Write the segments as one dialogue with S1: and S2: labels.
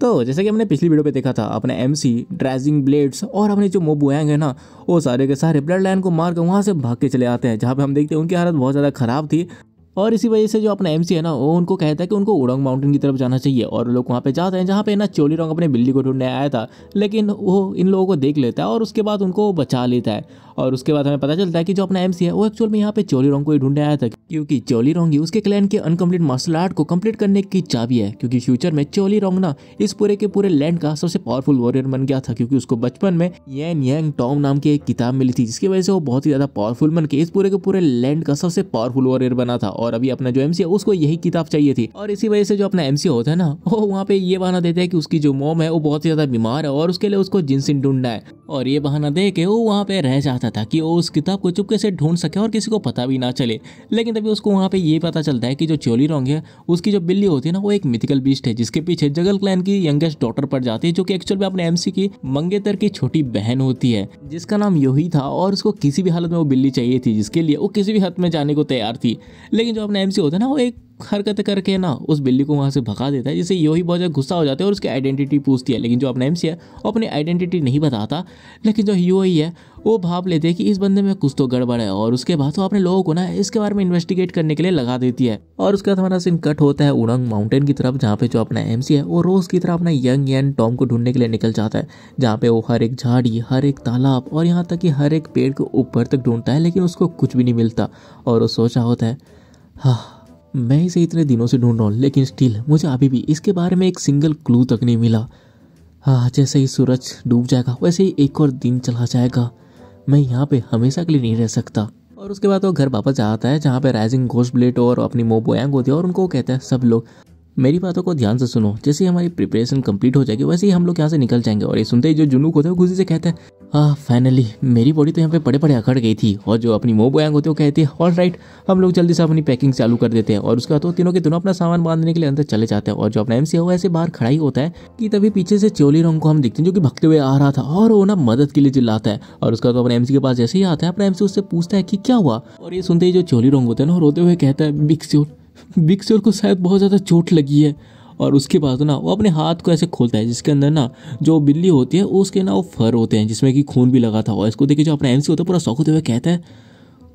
S1: तो जैसे कि हमने पिछली वीडियो पे देखा था, अपने एमसी ड्रेजिंग ब्लेड्स और अपने जो मोब वैंग है ना, वो सारे के सारे ब्लड लाइन को मार कर वहाँ से भाग के चले आते हैं, जहाँ पे हम देखते हैं उनकी हालत बहुत ज़्यादा खराब थी। और इसी वजह से जो अपना एमसी है ना, वो उनको कहता है कि उनको उडंग माउंटेन की तरफ जाना चाहिए। और लोग वहाँ पे जाते हैं, जहाँ पे ना चोलीरोंग अपने बिल्ली को ढूंढने आया था, लेकिन वो इन लोगों को देख लेता है और उसके बाद उनको बचा लेता है। और उसके बाद हमें पता चलता है कि जो अपना एमसी है वो एक्चुअल में यहाँ पे चोलीरोंग को ही ढूंढने आया था, क्योंकि चोलीरोंग ही उसके क्लैन के अनकम्प्लीट मार्शल आर्ट को कंप्लीट करने की चाबी है। क्योंकि फ्यूचर में चोलीरोंग ना इस पूरे के पूरे लैंड का सबसे पावरफुल वॉरियर बन गया था, क्योंकि उसको बचपन में येन यांग टॉम नाम की एक किताब मिली थी, जिसकी वजह से वो बहुत ही ज्यादा पावरफुल बन के इस पूरे के पूरे लैंड का सबसे पावरफुल वॉरियर बना था। और अभी अपना जो एमसी है उसको यही किताब चाहिए थी। और इसी वजह से जो अपना एमसी होता है ना, वो वहाँ पे ये बहाना देते हैं कि उसकी जो मॉम है वो बहुत ही ज्यादा बीमार है और उसके लिए उसको जिनसिन ढूंढना है। और ये बहाना दे के वो वहाँ पे रह जाता था कि वो उस किताब को चुपके से ढूंढ सके और किसी को पता भी ना चले। लेकिन तभी उसको वहाँ पे ये पता चलता है कि जो चोलीरोंग है उसकी जो बिल्ली होती है ना, वो एक मिथिकल बीस्ट है, जिसके पीछे जगल क्लैन की यंगेस्ट डॉटर पड़ जाती है, जो कि एक्चुअल में अपने एमसी की मंगेतर की छोटी बहन होती है, जिसका नाम योही था। और उसको किसी भी हालत में वो बिल्ली चाहिए थी, जिसके लिए वो किसी भी हद में जाने को तैयार थी। लेकिन जो अपना एमसी होता है ना, वो एक हरकत करके ना उस बिल्ली को वहाँ से भगा देता है, जिससे योही बहुत ज़्यादा गुस्सा हो जाता है और उसकी आइडेंटिटी पूछती है। लेकिन जो अपना एमसी है वो अपनी आइडेंटिटी नहीं बताता, लेकिन जो योही है वो भाप लेते हैं कि इस बंदे में कुछ तो गड़बड़ है। और उसके बाद वो अपने लोगों को ना इसके बारे में इन्वेस्टिगेट करने के लिए लगा देती है। और उसके बाद हमारा सीन कट होता है उडंग माउंटेन की तरफ, जहाँ पे जो अपना एमसी है वो रोज की तरह अपना यंग यान टॉम को ढूंढने के लिए निकल जाता है, जहाँ पे वो हर एक झाड़ी, हर एक तालाब और यहाँ तक कि हर एक पेड़ के ऊपर तक ढूंढता है, लेकिन उसको कुछ भी नहीं मिलता। और वो सोचा होता है, हाँ मैं इसे इतने दिनों से ढूंढ रहा हूँ, लेकिन स्टिल मुझे अभी भी इसके बारे में एक सिंगल क्लू तक नहीं मिला। हाँ, जैसे ही सूरज डूब जाएगा वैसे ही एक और दिन चला जाएगा, मैं यहाँ पे हमेशा के लिए नहीं रह सकता। और उसके बाद वो घर वापस आता है, जहाँ पे राइजिंग घोस्ट ब्लेड और अपनी मोब वैंग होती है, और उनको कहता है सब लोग मेरी बातों को ध्यान से सुनो, जैसे ही हमारी प्रिपरेशन कंप्लीट हो जाएगी वैसे ही हम लोग यहाँ से निकल जाएंगे। और ये सुनते ही जो जुनूक होता है वो खुशी से कहता है, हाँ फाइनली मेरी बॉडी तो यहाँ पे पड़े पड़े अकड़ गई थी। और जो अपनी मोब वैंग होती है वो कहती है, ऑल राइट हम लोग जल्दी से अपनी पैकिंग चालू कर देते हैं। और उसके बाद वो तीनों के तीनों अपना सामान बांधने के लिए अंदर चले जाते हैं। और जो अपना एमसी है वो ऐसे बाहर खड़ा ही होता है कि तभी पीछे से चोलीरोंग को हम दिखते हैं, जो कि भगते हुए आ रहा था और वो ना मदद के लिए चिल्लाता है। और उसका तो अपने एमसी के पास जैसे ही आता है, अपना एमसी उससे पूछता है कि क्या हुआ। और ये सुनते ही जो चोलीरोंग होता है ना, रोते हुए कहता है, बिग स्योल को शायद बहुत ज्यादा चोट लगी है। और उसके बाद ना वो अपने हाथ को ऐसे खोलता है, जिसके अंदर ना जो बिल्ली होती है उसके ना वो फर होते हैं, जिसमें कि खून भी लगा था। और इसको देखे जो अपना एमसी होता है पूरा शौक होते हुए कहता है,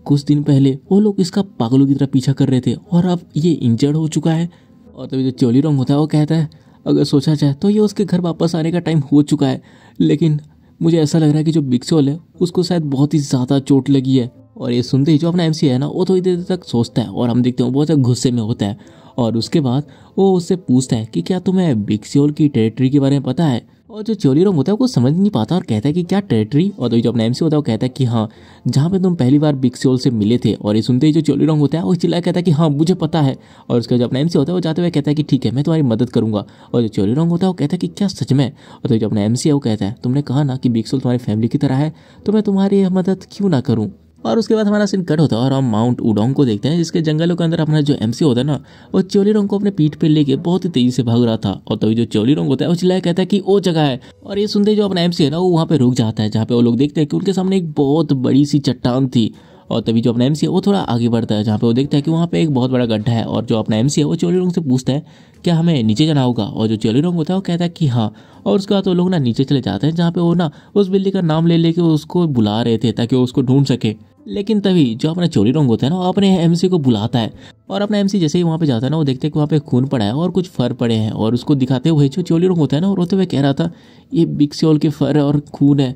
S1: कुछ दिन पहले वो लोग इसका पागलों की तरह पीछा कर रहे थे और अब ये इंजर्ड हो चुका है। और तभी जो चोलीरोंग होता है वो कहता है, अगर सोचा जाए तो ये उसके घर वापस आने का टाइम हो चुका है, लेकिन मुझे ऐसा लग रहा है कि जो बिग स्योल है उसको शायद बहुत ही ज़्यादा चोट लगी है। और ये सुनते ही जो अपना एमसी है ना, वो थोड़ी देर तक सोचता है और हम देखते हैं बहुत ज़्यादा गुस्से में होता है। और उसके बाद वो उससे पूछता है कि क्या तुम्हें बिग स्योल की टेरिटरी के बारे में पता है। और जो चोलीरोंग होता है वो कुछ समझ नहीं पाता और कहता है कि क्या टेरिटरी। और तो जो अपना एमसी होता है वो कहता है कि हाँ, जहाँ पे तुम पहली बार बिग स्योल से मिले थे। और ये सुनते ही जो चोलीरोंग होता है वो चिल्ला कहता है कि हाँ मुझे पता है। और उसका जो अपना एमसी होता है वो जाते हुए कहता है कि ठीक है मैं तुम्हारी मदद करूंगा। और जो चोलीरोंग होता है वो कहता है कि क्या सच में। और तो जो अपना एमसी है वो कहता है, तुमने कहा ना कि बिग स्योल तुम्हारी फैमिली की तरह है, तो मैं तुम्हारी मदद क्यों ना करूँ। और उसके बाद हमारा सीन कट होता है और हम माउंट उडोंग को देखते हैं, जिसके जंगलों के अंदर अपना जो एमसी होता है ना, वो चोलीरोंग को अपने पीठ पे लेके बहुत ही तेजी से भाग रहा था। और तभी जो चोलीरोंग होता है वो चिल्लाया कहता है कि वो जगह है। और ये सुनते जो अपना एमसी है ना, वो वहाँ पे रुक जाता है, जहाँ पे वो लोग देखते हैं कि उनके सामने एक बहुत बड़ी सी चट्टान थी। और तभी जो अपना एमसी है वो थोड़ा आगे बढ़ता है, जहाँ पे वो देखता है कि वहाँ पे एक बहुत बड़ा गड्ढा है। और जो अपना एमसी है वो चोलीरोंग से पूछता है, क्या हमें नीचे जाना होगा। और जो चोलीरोंग होता है वो कहता है कि हाँ। और उसके बाद वो लोग ना नीचे चले जाते हैं, जहाँ पे वो ना उस बिल्ली का नाम ले लेके उसको बुला रहे थे ताकि वो उसको ढूंढ सके। लेकिन तभी जो अपना चोलीरोंग होता है ना, वो अपने एमसी को बुलाता है। और अपना एमसी जैसे ही वहाँ पे जाता है ना, वो देखते हैं कि वहाँ पे खून पड़ा है और कुछ फर पड़े हैं। और उसको दिखाते हुए जो चोलीरोंग होता है ना, वो रोते हुए कह रहा था, ये बिग स्योल के फर और खून है।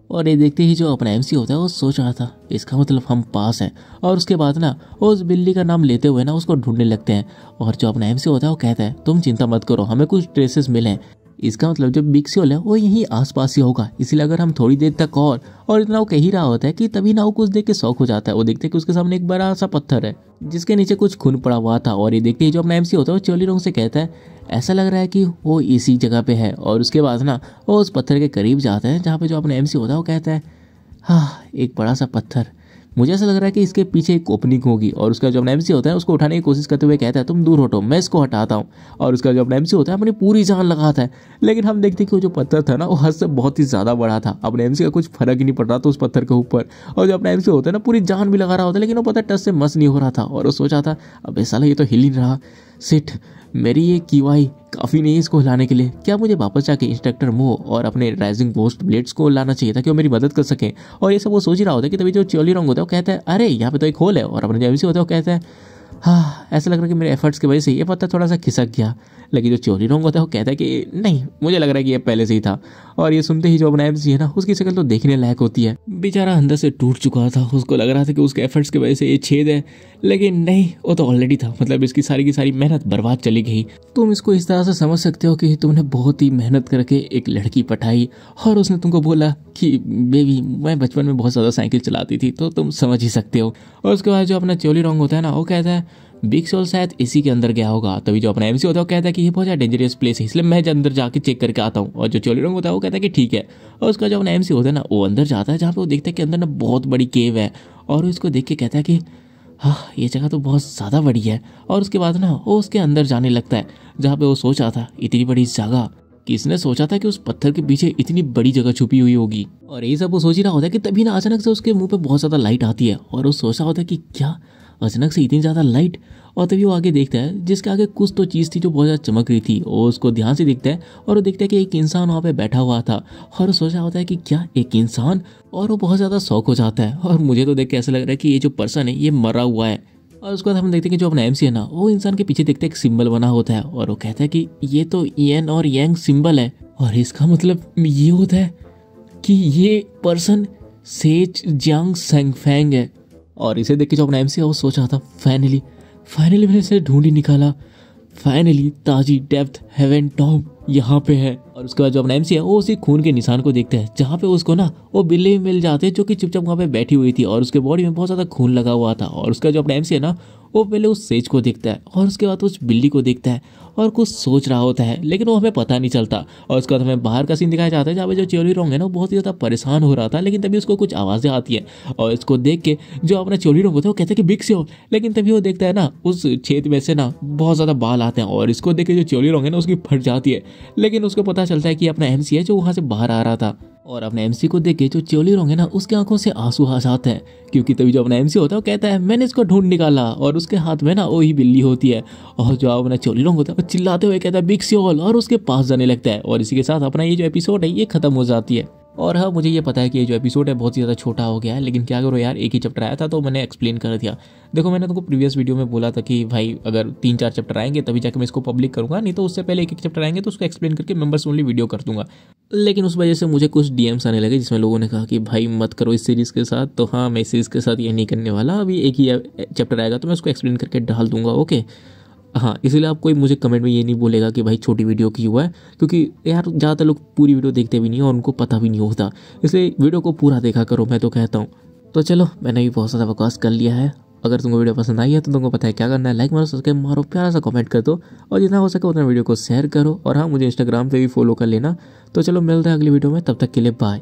S1: और ये देखते ही जो अपना एमसी होता है वो सोच रहा था, इसका मतलब हम पास हैं। और उसके बाद ना उस बिल्ली का नाम लेते हुए ना उसको ढूंढने लगते हैं। और जो अपना एमसी होता है वो कहता है, तुम चिंता मत करो, हमें कुछ ट्रेसेस मिले हैं, इसका मतलब जो बिग स्योल है वो यहीं आसपास ही होगा। इसीलिए अगर हम थोड़ी देर तक और इतना वो कह ही रहा होता है कि तभी ना वो कुछ देख के शौक हो जाता है। वो देखते हैं कि उसके सामने एक बड़ा सा पत्थर है, जिसके नीचे कुछ खून पड़ा हुआ था। और ये देखते ही जो अपना एमसी होता है वो चोलीरोंग से कहता है, ऐसा लग रहा है कि वो इसी जगह पे है। और उसके बाद ना वो उस पत्थर के करीब जाता है, जहाँ पे जो अपना एमसी होता है वो कहता है, हाँ एक बड़ा सा पत्थर, मुझे ऐसा लग रहा है कि इसके पीछे एक ओपनिंग होगी। और उसका जो अपना एमसी होता है उसको उठाने की कोशिश करते हुए कहता है, तुम दूर हटो, मैं इसको हटाता हूँ। और उसका जो अपना एमसी होता है अपनी पूरी जान लगाता है। लेकिन हम देखते हैं कि वो जो पत्थर था ना, वो हद से बहुत ही ज़्यादा बड़ा था। अपने एमसी का कुछ फर्क ही नहीं पड़ रहा था उस पत्थर के ऊपर। और जो अपना एमसी होता है ना, पूरी जान भी लगा रहा होता है, लेकिन वो पत्थर टच से मस नहीं हो रहा था। और वो सोचा था, अब साला ये तो हिल ही नहीं रहा, सिट, मेरी ये कीवाई काफ़ी नहीं है इसको हिलाने के लिए। क्या मुझे वापस जाके इंस्ट्रक्टर मो और अपने राइजिंग गोस्ट ब्लेड्स को लाना चाहिए था कि वो मेरी मदद कर सकें? और ये सब वो सोच ही रहा होता है कि तभी जो चोली रंग होता है वो कहता है अरे यहाँ पे तो एक होल है, और अपने जो एमसी होता है वो कहता है हाँ, ऐसा लग रहा है कि मेरे एफर्ट्स की वजह से ये पत्थर थोड़ा सा खिसक गया। लेकिन जो चोली रंग होता है वो कहता है कि नहीं, मुझे लग रहा है कि ये पहले से ही था। और ये सुनते ही जो अपना एमसी है ना, उसकी शक्ल तो देखने लायक होती है। बेचारा अंदर से टूट चुका था, उसको लग रहा था कि उसके एफर्ट्स की वजह से ये छेद है, लेकिन नहीं, वो तो ऑलरेडी था। मतलब इसकी सारी की सारी मेहनत बर्बाद चली गई। तुम इसको इस तरह से समझ सकते हो कि तुमने बहुत ही मेहनत करके एक लड़की पटाई और उसने तुमको बोला कि बेबी मैं बचपन में बहुत ज़्यादा साइकिल चलाती थी, तो तुम समझ ही सकते हो। और उसके बाद जो अपना चोली रंग होता है ना, वो कहता है बिग सोल शायद इसी के अंदर गया होगा। तभी जो अपना एमसी होता है वो कहता है कि ये बहुत ज़्यादा डेंजरस प्लेस है, इसलिए मैं अंदर जाके चेक करके आता हूँ। और जो चोली रंग होता है वो कहता है कि ठीक है। और उसका जो अपना एमसी होता है ना, वो अंदर जाता है जहाँ पे वो देखता है कि अंदर ना बहुत बड़ी केव है। और उसको देख के कहता है कि हाँ, ये जगह तो बहुत ज़्यादा बड़ी है। और उसके बाद ना वो उसके अंदर जाने लगता है जहाँ पे वो सोचा था इतनी बड़ी जगह, किसने सोचा था कि उस पत्थर के पीछे इतनी बड़ी जगह छुपी हुई होगी। और यही सब वो सोच ही रहा होता है कि तभी ना अचानक से उसके मुंह पे बहुत ज़्यादा लाइट आती है। और वो सोच रहा होता है कि क्या अचानक से इतनी ज़्यादा लाइट। और तभी वो आगे देखता है जिसके आगे कुछ तो चीज़ थी जो बहुत ज़्यादा चमक रही थी। और उसको ध्यान से देखता है और वो देखता है कि एक इंसान वहाँ पे बैठा हुआ था। और वो सोच रहा होता है कि क्या एक इंसान, और वो बहुत ज़्यादा शौक हो जाता है। और मुझे तो देख के ऐसा लग रहा है कि ये जो पर्सन है ये मरा हुआ है। और उसके बाद हम देखते हैं कि जो अपना एमसी है ना, वो इंसान के पीछे देखते एक सिंबल बना होता है। और वो कहता है कि ये तो येन और यांग सिंबल है, और इसका मतलब ये होता है कि ये पर्सन सेज जियांग सेंगफेंग है। और इसे देख के जो अपना एमसी है वो सोच रहा था फाइनली मैंने इसे ढूंढ ही निकाला। फाइनली ताजी डेप्थ हेवन टॉम यहाँ पे है। और उसके बाद जो अपना एमसी है वो उसी खून के निशान को देखता है जहाँ पे उसको ना वो बिल्ली मिल जाते हैं जो कि चुपचाप वहाँ पे बैठी हुई थी और उसके बॉडी में बहुत ज़्यादा खून लगा हुआ था। और उसका जो अपना एमसी है ना, वो पहले उस सेज को देखता है और उसके बाद उस बिल्ली को देखता है और कुछ सोच रहा होता है, लेकिन वो हमें पता नहीं चलता। और उसके बाद हमें बाहर का सीन दिखाया जाता है जहाँ पे जो चोली रंग है ना, वो बहुत ही ज़्यादा परेशान हो रहा था। लेकिन तभी उसको कुछ आवाज़ें आती है और इसको देख के जो अपना चोली रंग होता है वो कहता है कि बिग से। लेकिन तभी वो देखता है ना, उस छेद में से ना बहुत ज़्यादा बाल आते हैं और इसको देख के जो चोली रंग है ना उसकी फट जाती है। लेकिन उसको पता चलता है कि अपना एमसी है जो वहाँ से बाहर आ रहा था। और अपने एमसी को देख के जो चोली रंग है ना, उसकी आंखों से आंसू आ जाते हैं, क्योंकि तभी जो अपना एमसी होता है वो कहता है मैंने इसको ढूंढ निकाला। और उसके हाथ में ना वही बिल्ली होती है। और जो अपना चोली रंग होता है वो चिल्लाते हुए कहता है बिग सियोल, और उसके पास जाने लगता है। और इसी के साथ अपना ये जो एपिसोड है ये खत्म हो जाती है। और हाँ, मुझे ये पता है कि ये जो एपिसोड है बहुत ही ज़्यादा छोटा हो गया है, लेकिन क्या करो यार, एक ही चैप्टर आया था तो मैंने एक्सप्लेन कर दिया। देखो, मैंने तुमको प्रीवियस वीडियो में बोला था कि भाई अगर 3-4 चैप्टर आएंगे तभी जाकर मैं इसको पब्लिक करूँगा, नहीं तो उससे पहले एक चैप्टर आएंगे तो उसको एक्सप्लेन करके मेंबर्स ओनली वीडियो कर दूंगा। लेकिन उस वजह से मुझे कुछ डीएम्स आने लगे जिसमें लोगों ने कहा कि भाई मत करो इस सीरीज़ के साथ। तो हाँ, मैं इस सीरीज़ के साथ ये नहीं करने वाला। अभी एक ही चैप्टर आएगा तो मैं उसको एक्सप्लेन करके डाल दूंगा, ओके। हाँ, इसीलिए आप कोई मुझे कमेंट में ये नहीं बोलेगा कि भाई छोटी वीडियो क्यों हुआ है, क्योंकि यार ज़्यादातर लोग पूरी वीडियो देखते भी नहीं और उनको पता भी नहीं होता। इसलिए वीडियो को पूरा देखा करो, मैं तो कहता हूँ। तो चलो, मैंने भी बहुत ज़्यादा बकवास कर लिया है। अगर तुमको वीडियो पसंद आई है तो तुमको पता है क्या करना है, लाइक मारो, सब्सक्राइब मारो, प्यारा सा कमेंट कर दो और जितना हो सके उतना वीडियो को शेयर करो। और हाँ, मुझे इंस्टाग्राम पे भी फॉलो कर लेना। तो चलो, मिलते हैं अगली वीडियो में, तब तक के लिए बाय।